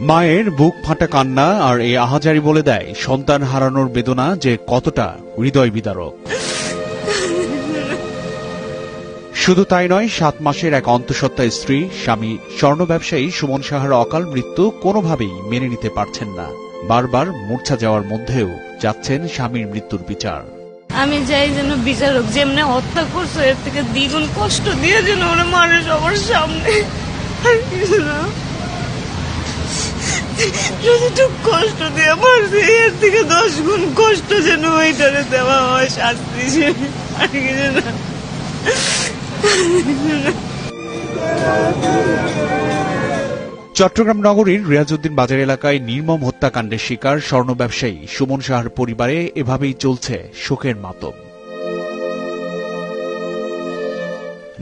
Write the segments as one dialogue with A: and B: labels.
A: মায়ের বুক ফাটা কান্না আর এই আহাজারি বলে দেয় সন্তান হারানোর বেদনা যে কতটা হৃদয় বিদারক। শুধু তাই নয়, 7 মাসের এক অন্তঃসত্ত্বা স্ত্রী স্বামী স্বর্ণ ব্যবসায়ী সুমন সাহার অকাল মৃত্যু কোনোভাবেই মেনে নিতে পারছেন না। বারবার মূর্ছা যাওয়ার মধ্যেও যাচ্ছেন স্বামীর মৃত্যুর বিচার।
B: আমি চাই যেন বিচারক যেমনি হত্যা করছে এর থেকে দ্বিগুণ কষ্ট দিয়ে যেন ওরা মারে সবার সামনে। আর কিছু না, যতটুকু কষ্ট দিয়ে মারছে এর থেকে 10 গুণ কষ্ট যেন ওইটারে দেওয়া হয় শাস্তি হিসেবে। আর কিছু না।
A: চট্টগ্রাম নগরীর রিয়াজউদ্দিন বাজার এলাকায় নির্মম হত্যাকাণ্ডের শিকার স্বর্ণ ব্যবসায়ী সুমন সাহার পরিবারে এভাবেই চলছে শোকের মাতম।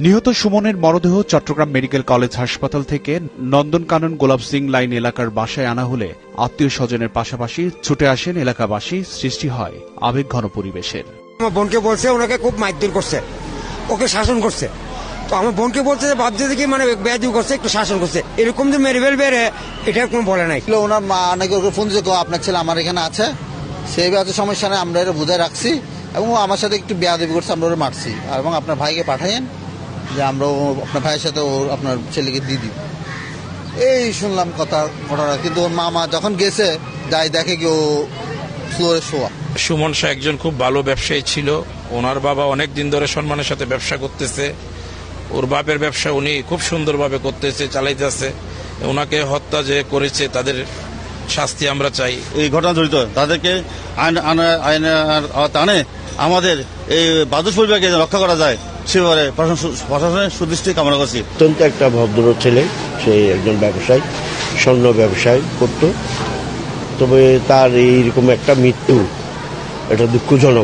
A: নিহত সুমনের মরদেহ চট্টগ্রাম মেডিকেল কলেজ হাসপাতাল থেকে নন্দনকানন গোলাপ সিং লাইন এলাকার বাসায় আনা হলে আত্মীয় স্বজনের পাশাপাশি ছুটে আসেন এলাকাবাসী। সৃষ্টি হয় আবেগঘন পরিবেশের।
C: আমার বোনকে বলছে ওনাকে খুব মারধর করছে, ওকে শাসন করছে। তো আমার বোনকে বলছে যে ভাবছে দেখি মানে বেয়াদবি করছে, একটু শাসন করছে, এরকম যে মেরে ফেলবে এটা কোনো বলে নাই।
D: ওনার মা নাকি ওকে ফোন দিয়েছে, আপনার ছেলে আমার এখানে আছে, সেই আছে সমস্যা নেই, আমরা এটা বুঝায় রাখছি এবং আমার সাথে একটু বেয়াদবি করছে, আমরা ওরা মারছি এবং আপনার ভাইকে পাঠাইন যে আমরা আপনার ভাইয়ের সাথে আপনার ছেলেকে দিয়ে দিব। এই শুনলাম ঘটনা, কিন্তু ওর মামা যখন গেছে যাই দেখে কি ও ফ্লোরে শোয়া।
E: সুমন শাহ একজন খুব ভালো ব্যবসায়ী ছিল। ওনার বাবা অনেক দিন ধরে সম্মানের সাথে ব্যবসা করতেছে। ওর বাপের ব্যবসা উনি খুব সুন্দরভাবে করতেছে, চালাইতেছে। ওনাকে হত্যা যে করেছে তাদের শাস্তি আমরা চাই।
D: এই ঘটনা জড়িত তাদেরকে আইনে আমাদের এই বাদুশ পরিবারকে রক্ষা করা যায় সেভাবে প্রশাসনের সুদৃষ্টি কামনা করছি।
F: অত্যন্ত একটা ভদ্র ছেলে, সে একজন ব্যবসায়ী, স্বর্ণ ব্যবসায় করত। তবে তার এইরকম একটা মৃত্যু, এটা দুঃখজনক।